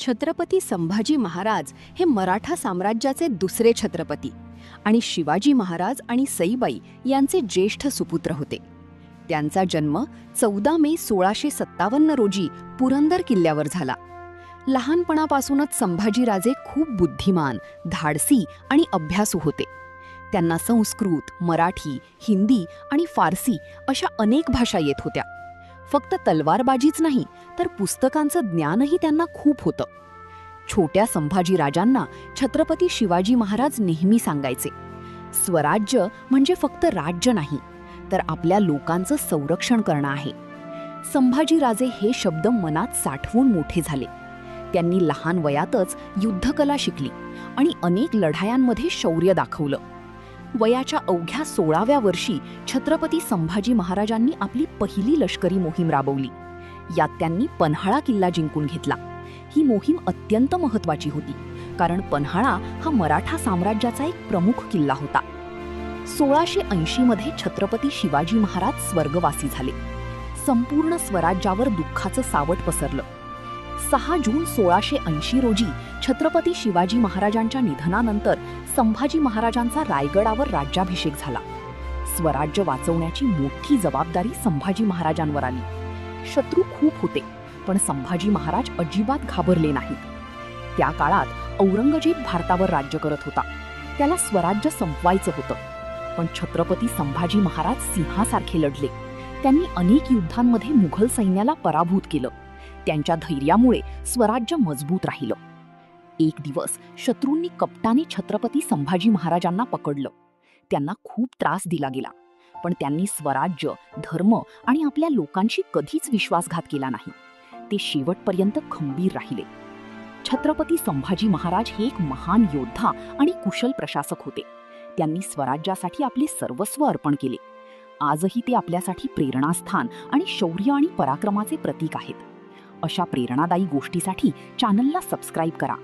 छत्रपती संभाजी महाराज हे मराठा साम्राज्याचे दुसरे छत्रपती आणि शिवाजी महाराज आणि सईबाई यांचे ज्येष्ठ सुपुत्र होते. त्यांचा जन्म 14 मे 1657 रोजी पुरंदर किल्ल्यावर झाला. लहानपणापासूनच संभाजीराजे खूप बुद्धिमान, धाडसी आणि अभ्यासू होते. त्यांना संस्कृत, मराठी, हिंदी आणि फारसी अशा अनेक भाषा येत होत्या. फक्त तलवारबाजीच नाही तर पुस्तकांचं ज्ञानही त्यांना खूप होतं. छोट्या संभाजीराजांना छत्रपती शिवाजी महाराज नेहमी सांगायचे, स्वराज्य म्हणजे फक्त राज्य नाही तर आपल्या लोकांचं संरक्षण करणं आहे. संभाजीराजे हे शब्द मनात साठवून मोठे झाले. त्यांनी लहान वयातच युद्धकला शिकली आणि अनेक लढायांमध्ये शौर्य दाखवलं. वयाच्या अवघ्या 16व्या वर्षी छत्रपती संभाजी महाराजांनी आपली पहिली लष्करी मोहीम राबवली. यात त्यांनी पन्हाळा किल्ला जिंकून घेतला. ही मोहीम अत्यंत महत्त्वाची होती, कारण पन्हाळा हा मराठा साम्राज्याचा एक प्रमुख किल्ला होता. 1680 मध्ये छत्रपती शिवाजी महाराज स्वर्गवासी झाले. संपूर्ण स्वराज्यावर दुःखाचं सावट पसरलं. 6 जून 1680 रोजी छत्रपती शिवाजी महाराजांच्या निधनानंतर संभाजी महाराजांचा रायगडावर राज्याभिषेक झाला. स्वराज्य वाचवण्याची मोठी जबाबदारी संभाजी महाराजांवर आली. शत्रू खूप होते, पण संभाजी महाराज अजिबात घाबरले नाहीत. त्या काळात औरंगजेब भारतावर राज्य करत होता. त्याला स्वराज्य संपवायचं होतं, पण छत्रपती संभाजी महाराज सिंहासारखे लढले. त्यांनी अनेक युद्धांमध्ये मुघल सैन्याला पराभूत केलं. त्यांच्या धैर्यामुळे स्वराज्य मजबूत राहिलं. एक दिवस शत्रूंनी कपटाने छत्रपती संभाजी महाराजांना पकडलं. त्यांना खूप त्रास दिला गेला, पण त्यांनी स्वराज्य, धर्म आणि आपल्या लोकांशी कधीच विश्वासघात केला नाही. ते शेवटपर्यंत खंबीर राहिले. छत्रपती संभाजी महाराज हे एक महान योद्धा आणि कुशल प्रशासक होते. त्यांनी स्वराज्यासाठी आपले सर्वस्व अर्पण केले. आजही ते आपल्यासाठी प्रेरणास्थान आणि शौर्य आणि पराक्रमाचे प्रतीक आहेत. अशा प्रेरणादायी गोष्टीसाठी चॅनलला सबस्क्राईब करा.